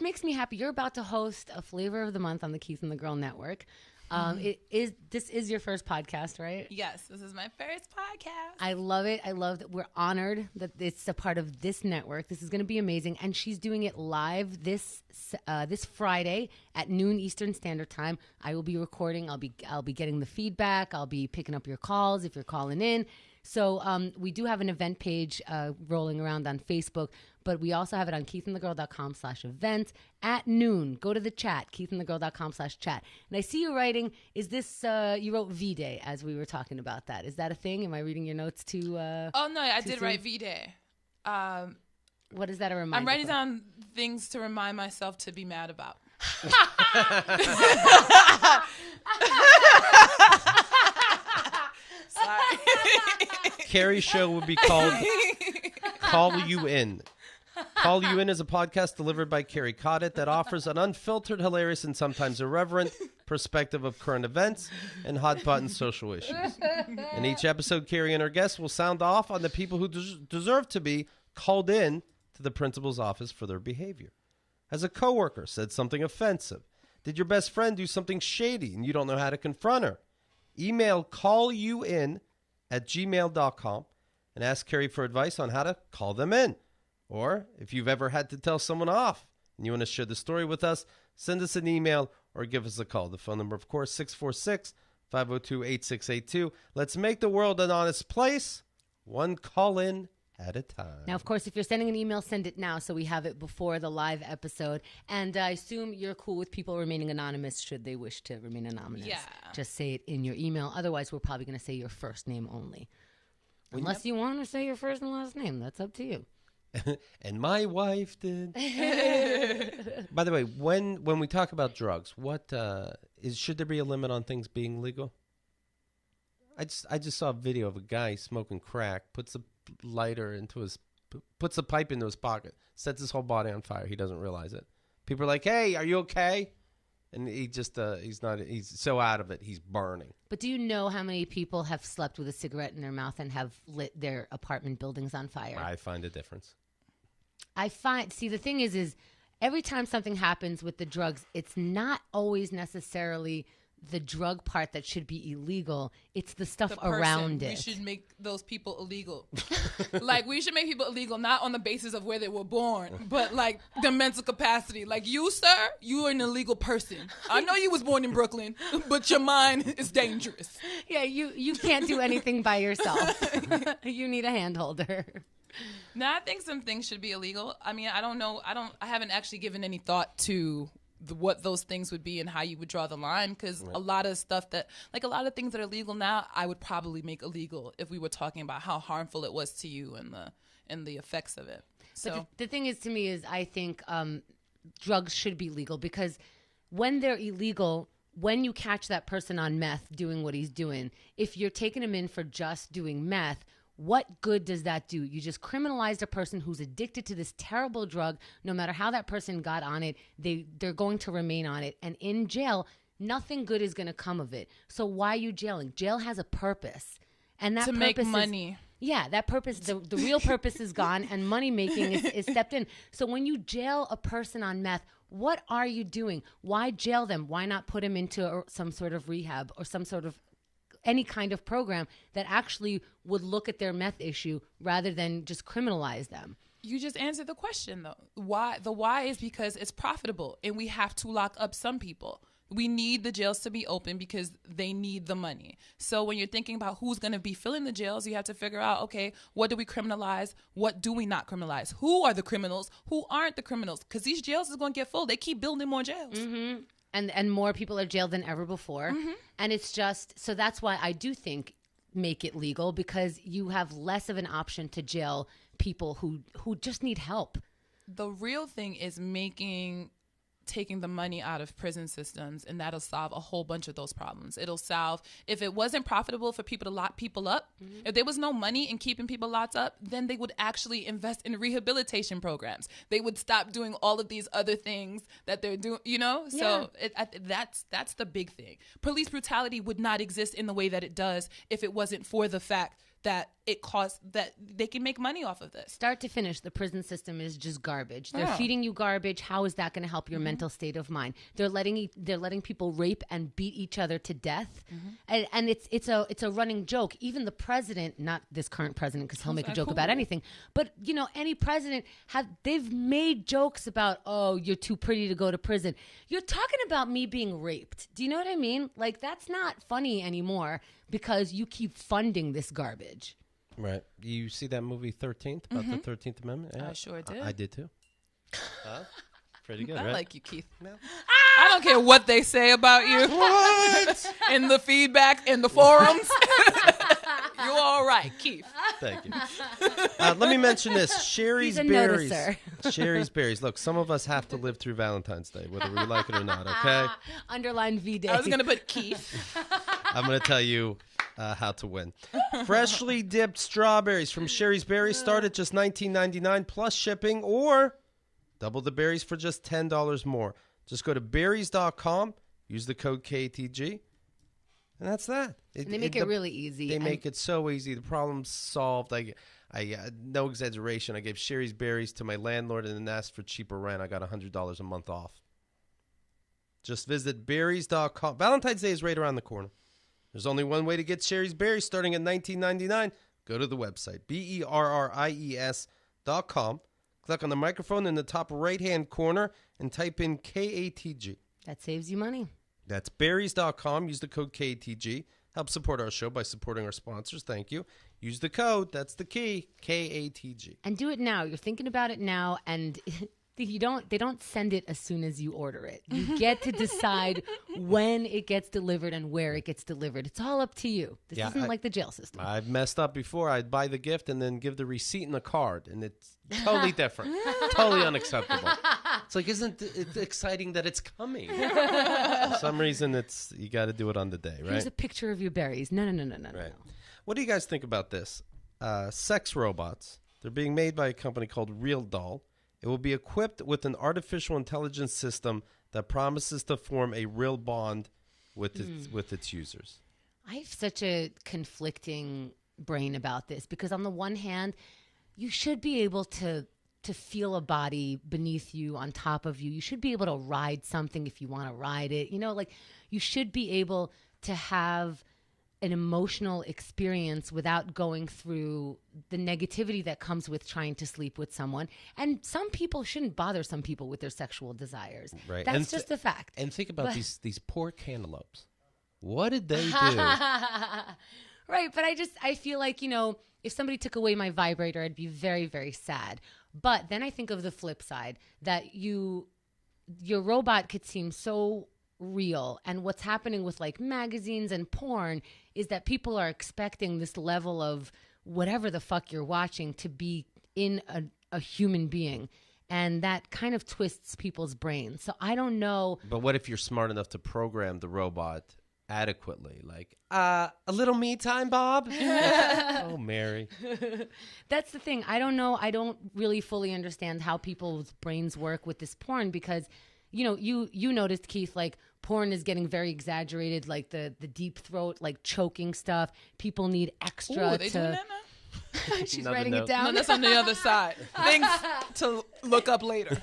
makes me happy. You're about to host a Flavor of the Month on the Keith and the Girl Network. This is your first podcast, right? This is my first podcast. I love it. I love that we're honored that it's a part of this network. This is going to be amazing, and she's doing it live this Friday at noon Eastern Standard Time. I will be recording. I'll be getting the feedback. I'll be picking up your calls if you're calling in. So we do have an event page rolling around on Facebook, but we also have it on keithandthegirl.com/events at noon. Go to the chat, keithandthegirl.com/chat. And I see you writing, is this, you wrote V-Day as we were talking about that. Is that a thing? Am I reading your notes too? Oh, no, I did write V-Day. What is that a reminder? I'm writing down things to remind myself to be mad about. Sorry. Kerry's show would be called Call You In. Call You In is a podcast delivered by Kerry Coddett that offers an unfiltered, hilarious, and sometimes irreverent perspective of current events and hot-button social issues. In each episode, Kerry and her guests will sound off on the people who deserve to be called in to the principal's office for their behavior. Has a coworker said something offensive? Did your best friend do something shady and you don't know how to confront her? Email callyouin@gmail.com and ask Kerry for advice on how to call them in. Or if you've ever had to tell someone off and you want to share the story with us, send us an email or give us a call. The phone number, of course, 646-502-8682. Let's make the world an honest place, one call in at a time. Now, of course, if you're sending an email, send it now so we have it before the live episode. And I assume you're cool with people remaining anonymous should they wish to remain anonymous. Yeah. Just say it in your email. Otherwise, we're probably going to say your first name only. Unless you want to say your first and last name. That's up to you. And my wife did. By the way, when we talk about drugs, what should there be a limit on things being legal? I just saw a video of a guy smoking crack, puts a lighter into his puts the pipe into his pocket, sets his whole body on fire. He doesn't realize it. People are like, "Hey, are you okay?" And he just he's so out of it, he's burning. But do you know how many people have slept with a cigarette in their mouth and have lit their apartment buildings on fire? I find a difference. The thing is every time something happens with the drugs, it's not always necessarily the drug part that should be illegal. It's the stuff around it. We should make those people illegal. Like, we should make people illegal, not on the basis of where they were born, but like the mental capacity. Like, you, sir, you are an illegal person. I know you was born in Brooklyn, but your mind is dangerous. Yeah, you can't do anything by yourself. You need a hand holder. Now, I think some things should be illegal. I mean, I don't know. I haven't actually given any thought to what those things would be and how you would draw the line, because a lot of stuff that, like, a lot of things that are legal now, I would probably make illegal if we were talking about how harmful it was to you and the effects of it. So but the thing is, to me, is I think drugs should be legal, because when they're illegal, when you catch that person on meth doing what he's doing, if you're taking him in for just doing meth, what good does that do? You just criminalized a person who's addicted to this terrible drug. No matter how that person got on it, they're going to remain on it. And in jail, nothing good is going to come of it. So why are you jailing? Jail has a purpose. And that to purpose make is money. Yeah, that purpose, the real purpose is gone, and money making is stepped in. So when you jail a person on meth, what are you doing? Why jail them? Why not put them into some sort of rehab or some sort of any kind of program that actually would look at their meth issue rather than just criminalize them? You just answered the question, though. Why? The why is because it's profitable, and we have to lock up some people. We need the jails to be open because they need the money. So when you're thinking about who's going to be filling the jails, you have to figure out, okay, what do we criminalize? What do we not criminalize? Who are the criminals? Who aren't the criminals? Because these jails is going to get full. They keep building more jails. Mm-hmm. And more people are jailed than ever before. Mm-hmm. And it's just, so that's why I do think make it legal, because you have less of an option to jail people who just need help. The real thing is taking the money out of prison systems, and that'll solve a whole bunch of those problems. It'll solve, if it wasn't profitable for people to lock people up, mm-hmm. if there was no money in keeping people locked up, then they would actually invest in rehabilitation programs. They would stop doing all of these other things that they're doing, Yeah. So that's the big thing. Police brutality would not exist in the way that it does if it wasn't for the fact that it costs, that they can make money off of this. Start to finish, the prison system is just garbage. They're feeding you garbage. How is that going to help your mental state of mind? They're letting people rape and beat each other to death, and it's a running joke. Even the president, not this current president, because he'll make a joke about anything, but any president they've made jokes about, oh, you're too pretty to go to prison. You're talking about me being raped. Do you know what I mean? Like, that's not funny anymore, because you keep funding this garbage. Right. You see that movie 13th, about the 13th Amendment? Yeah. I sure did. I did too. Pretty good, I right? like you, Keith. No. I don't care what they say about you. What? In the feedback, in the forums. You're all right, Keith. Thank you. Let me mention this. Sherry's Berries. Sherry's Berries. Look, some of us have to live through Valentine's Day, whether we like it or not, okay? Underline V-Day. I was going to put Keith. I'm going to tell you how to win. Freshly dipped strawberries from Sherry's Berries start at just $19.99 plus shipping, or double the berries for just $10 more. Just go to berries.com, use the code KATG, and that's that. And they make it really easy. They make it so easy. The problem's solved. I no exaggeration. I gave Sherry's Berries to my landlord and then asked for cheaper rent. I got $100 a month off. Just visit berries.com. Valentine's Day is right around the corner. There's only one way to get Sherry's Berries, starting at $19.99. Go to the website, berries.com. Click on the microphone in the top right-hand corner and type in KATG. That saves you money. That's berries.com. Use the code KATG. Help support our show by supporting our sponsors. Thank you. Use the code. That's the key. KATG. And do it now. You're thinking about it now, and they don't send it as soon as you order it. You get to decide when it gets delivered and where it gets delivered. It's all up to you. This isn't like the jail system. I've messed up before. I'd buy the gift and then give the receipt and the card, and it's totally different. Totally unacceptable. It's like, isn't it exciting that it's coming? For some reason, you got to do it on the day, right? Here's a picture of your berries. No. Right. What do you guys think about this? Sex robots They're being made by a company called Real Doll. It will be equipped with an artificial intelligence system that promises to form a real bond with its users. I have such a conflicting brain about this because on the one hand, you should be able to feel a body beneath you, on top of you. You should be able to ride something if you want to ride it. You know, like you should be able to have an emotional experience without going through the negativity that comes with trying to sleep with someone. And some people shouldn't bother some people with their sexual desires. Right. That's just a fact. And think about these poor cantaloupes. What did they do? Right. But I feel like, you know, if somebody took away my vibrator, I'd be very, very sad. But then I think of the flip side, that your robot could seem so real. And what's happening with like magazines and porn is that people are expecting this level of whatever the fuck you're watching to be in a human being. And that kind of twists people's brains. So I don't know. But what if you're smart enough to program the robot adequately? Like, a little me time, Bob? Oh, Mary. That's the thing. I don't know. I don't really fully understand how people's brains work with this porn because, you know, you noticed, Keith, like porn is getting very exaggerated, like the deep throat, like choking stuff. People need extra. Ooh, they doing that now? She's Another writing note. it down. No, that's on the other side. Things to look up later.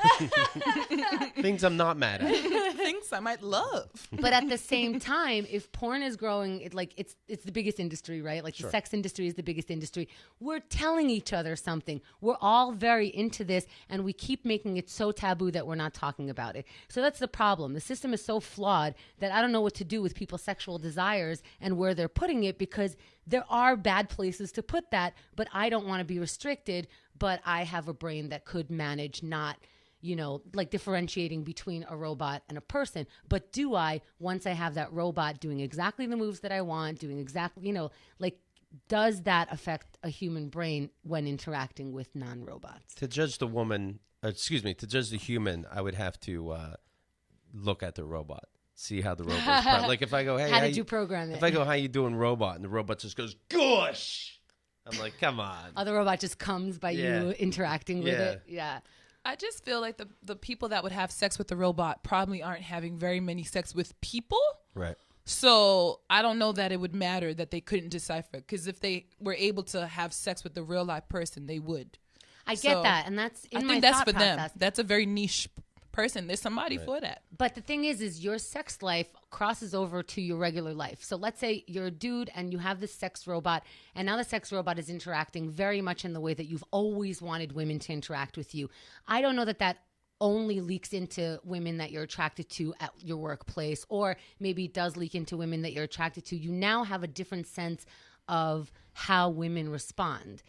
Things I'm not mad at. Things I might love. But at the same time, if porn is growing, it's the biggest industry, right? Like Sure. the sex industry is the biggest industry. We're telling each other something. We're all very into this, and we keep making it so taboo that we're not talking about it. So that's the problem. The system is so flawed that I don't know what to do with people's sexual desires and where they're putting it, because there are bad places to put that, but I don't want to be restricted, but I have a brain that could manage not, you know, like differentiating between a robot and a person. But do I, once I have that robot doing exactly the moves that I want, doing exactly, you know, like, does that affect a human brain when interacting with non-robots? To judge the human, I would have to look at the robot. See how the robot like if I go, hey, how did you program it? If I go, how you doing, robot, and the robot just goes, gosh, I'm like, come on. Oh, the robot just comes by you interacting with it. Yeah. I just feel like the people that would have sex with the robot probably aren't having very many sex with people. Right. So I don't know that it would matter that they couldn't decipher, because if they were able to have sex with the real life person, they would. I get that, and that's in I my think that's thought for them. process. That's a very niche person. There's somebody for that. But the thing is your sex life crosses over to your regular life. So let's say you're a dude and you have this sex robot, and now the sex robot is interacting very much in the way that you've always wanted women to interact with you. I don't know that only leaks into women that you're attracted to at your workplace, or maybe it does leak into women that you're attracted to. You now have a different sense of how women respond.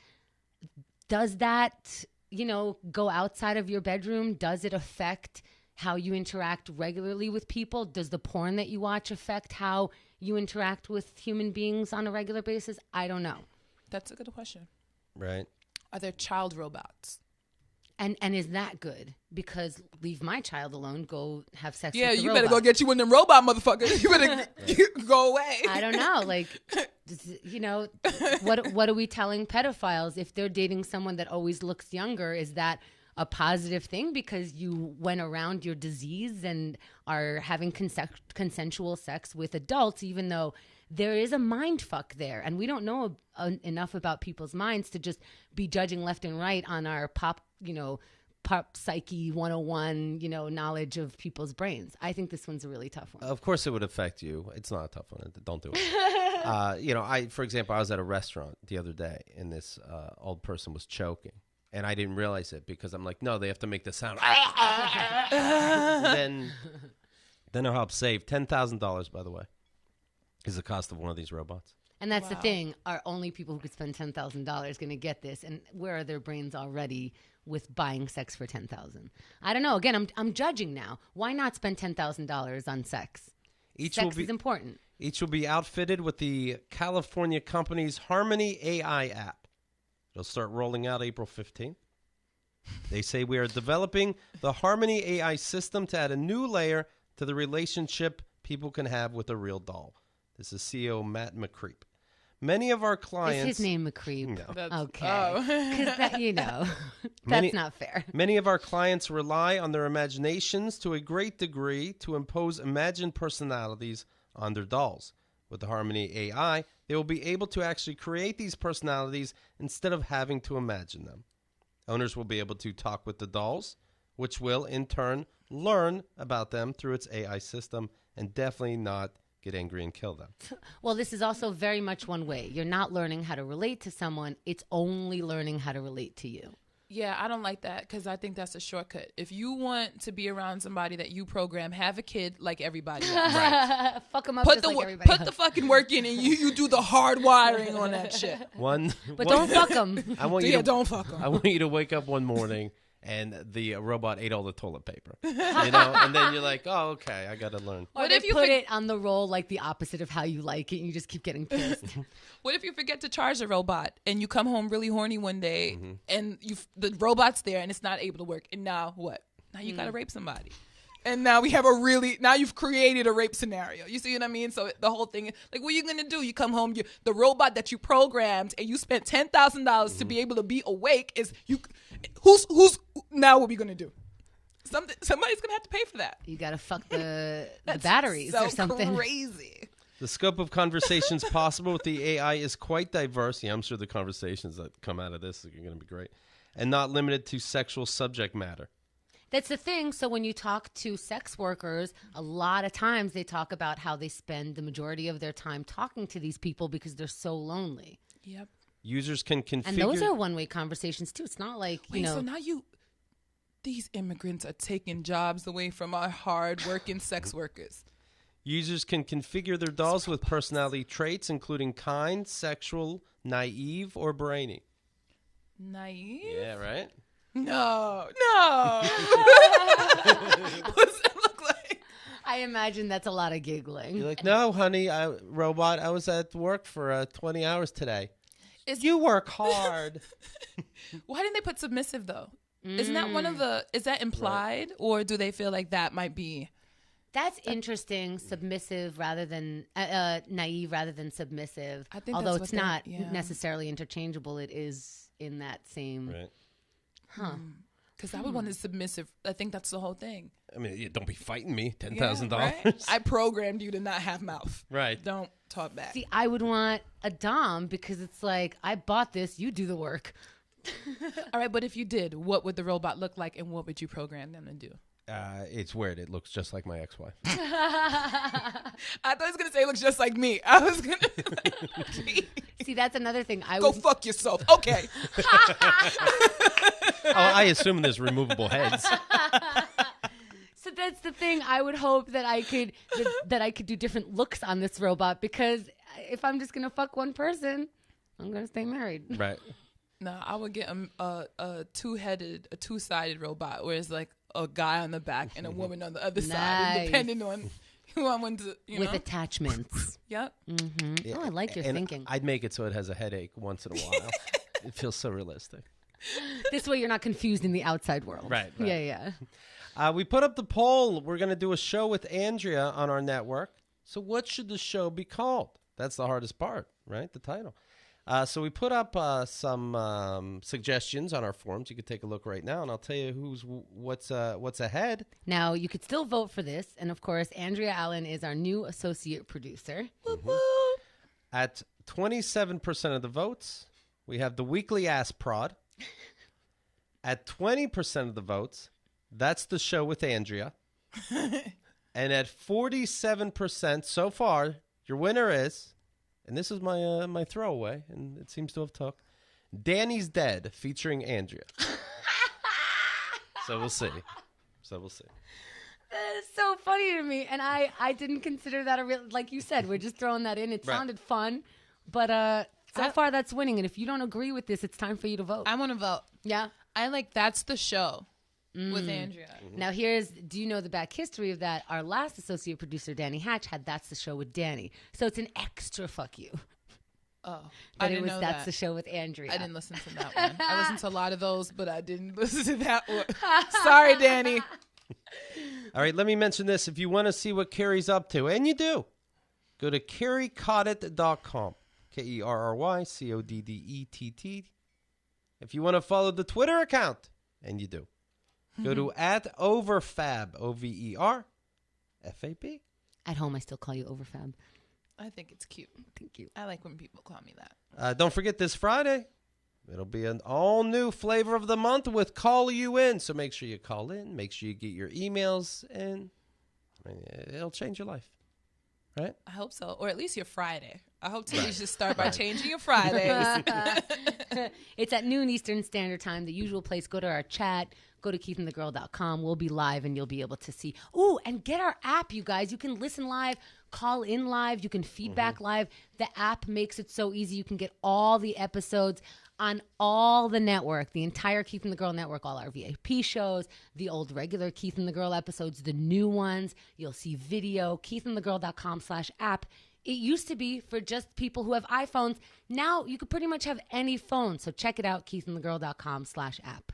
Does that, you know, go outside of your bedroom? Does it affect how you interact regularly with people? Does the porn that you watch affect how you interact with human beings on a regular basis? I don't know. That's a good question. Right. Are there child robots? And is that good? Because leave my child alone, go have sex with the Yeah, you robot. better go get you one of them robot motherfuckers. You better go away. I don't know. Like, you know, what are we telling pedophiles if they're dating someone that always looks younger? Is that a positive thing because you went around your disease and are having consensual sex with adults, even though there is a mind fuck there? And we don't know enough about people's minds to just be judging left and right on our pop psyche 101, knowledge of people's brains. I think this one's a really tough one. Of course it would affect you. It's not a tough one. Don't do it. For example, I was at a restaurant the other day and this old person was choking. And I didn't realize it because I'm like, no, they have to make the sound. then I'll help save $10,000, by the way, is the cost of one of these robots. And that's the thing. Are only people who could spend $10,000 going to get this? And where are their brains already with buying sex for $10,000? I don't know. Again, I'm judging now. Why not spend $10,000 on sex? Sex is important. Each will be outfitted with the California company's Harmony AI app. It'll start rolling out April 15th. They say we are developing the Harmony AI system to add a new layer to the relationship people can have with a real doll. This is CEO Matt McCreep. Many of our clients... Is his name McCreep? No. Okay. Because that's not fair. Many of our clients rely on their imaginations to a great degree to impose imagined personalities on their dolls. With the Harmony AI, they will be able to actually create these personalities instead of having to imagine them. Owners will be able to talk with the dolls, which will, in turn, learn about them through its AI system and definitely not get angry and kill them. Well, this is also very much one way. You're not learning how to relate to someone. It's only learning how to relate to you. Yeah, I don't like that because I think that's a shortcut. If you want to be around somebody that you program, have a kid like everybody else. Right. Fuck them up like everybody else. Put the fucking work in and you do the hard wiring on that shit. But don't fuck them. Don't fuck them. I want you to wake up one morning and the robot ate all the toilet paper, and then you're like, oh, okay, I got to learn. What if you put it on the roll like the opposite of how you like it and you just keep getting pissed? What if you forget to charge the robot and you come home really horny one day and the robot's there and it's not able to work, and now what? Now you got to rape somebody. And now we have now you've created a rape scenario. You see what I mean? So the whole thing, like, what are you going to do? You come home, the robot that you programmed and you spent $10,000 to be able to be awake is who's now what are we going to do? Somebody's going to have to pay for that. You got to fuck the batteries or something. Crazy. The scope of conversations possible with the AI is quite diverse. Yeah, I'm sure the conversations that come out of this are going to be great. And not limited to sexual subject matter. That's the thing. So when you talk to sex workers, a lot of times they talk about how they spend the majority of their time talking to these people because they're so lonely. Yep. Users can configure... And those are one-way conversations, too. It's not like, so now these immigrants are taking jobs away from our hard-working sex workers. Users can configure their dolls with personality traits, including kind, sexual, naive, or brainy. Naive? Yeah, right? No. What does that look like? I imagine that's a lot of giggling. You're like, no, honey, robot, I was at work for 20 hours today. You work hard. Why didn't they put submissive, though? Isn't that one of the... Is that implied? Right. Or do they feel like that might be... That's interesting. Submissive rather than... naive rather than submissive. I think although it's not necessarily interchangeable, it is in that same... Right. Huh. Because I would want to submissive. I think that's the whole thing. I mean, don't be fighting me. $10,000. Right? I programmed you to not have mouth. Right. Don't talk back. See, I would want a dom because it's like, I bought this, you do the work. All right, but if you did, what would the robot look like and what would you program them to do? It's weird. It looks just like my ex-wife. I thought he was going to say it looks just like me. I was going to... See, that's another thing. Go fuck yourself. Okay. I assume there's removable heads. So that's the thing. I would hope that I could do different looks on this robot, because if I'm just gonna fuck one person, I'm gonna stay married. Right. No, I would get a two-sided robot where it's like a guy on the back and a woman on the other side, depending on who I want to, with attachments. Yep. Mm-hmm. Yeah. Oh, I like your thinking. I'd make it so it has a headache once in a while. It feels so realistic. This way you're not confused in the outside world. Right. Yeah. We put up the poll. We're going to do a show with Andrea on our network. So what should the show be called? That's the hardest part, right? The title. So we put up some suggestions on our forums. You could take a look right now, and I'll tell you what's ahead. Now, you could still vote for this. And, of course, Andrea Allen is our new associate producer. Mm-hmm. At 27% of the votes, we have the weekly ass prod. At 20% of the votes, that's the show with Andrea. And at 47% so far, your winner is, and this is my throwaway, and it seems to have took, Danny's Dead featuring Andrea. So we'll see. That is so funny to me. And I didn't consider that a real, like you said, we're just throwing that in. It sounded fun. But so far that's winning. And if you don't agree with this, it's time for you to vote. I want to vote. Yeah. I like That's the Show with Andrea. Mm-hmm. Now do you know the back history of that? Our last associate producer, Danny Hatch, had That's the Show with Danny. So it's an extra fuck you. Oh, but it was That's the Show with Andrea. I didn't listen to that one. I listened to a lot of those, but I didn't listen to that one. Sorry, Danny. All right, let me mention this. If you want to see what Kerry's up to, and you do, go to kerrycoddett.com. KerryCoddett. If you want to follow the Twitter account, and you do, go to @overfab, OVERFAB. At home, I still call you Overfab. I think it's cute. Thank you. I like when people call me that. Don't forget this Friday, it'll be an all-new flavor of the month with Call You In. So make sure you call in. Make sure you get your emails in. It'll change your life, right? I hope so. Or at least your Friday. I hope to just start by changing your Fridays. It's at noon Eastern Standard Time, the usual place. Go to our chat. Go to keithandthegirl.com. We'll be live, and you'll be able to see. Ooh, and get our app, you guys. You can listen live, call in live. You can feedback live. The app makes it so easy. You can get all the episodes on all the network, the entire Keith and the Girl network, all our VIP shows, the old regular Keith and the Girl episodes, the new ones. You'll see video, keithandthegirl.com/app. It used to be for just people who have iPhones. Now you could pretty much have any phone. So check it out, keithandthegirl.com/app.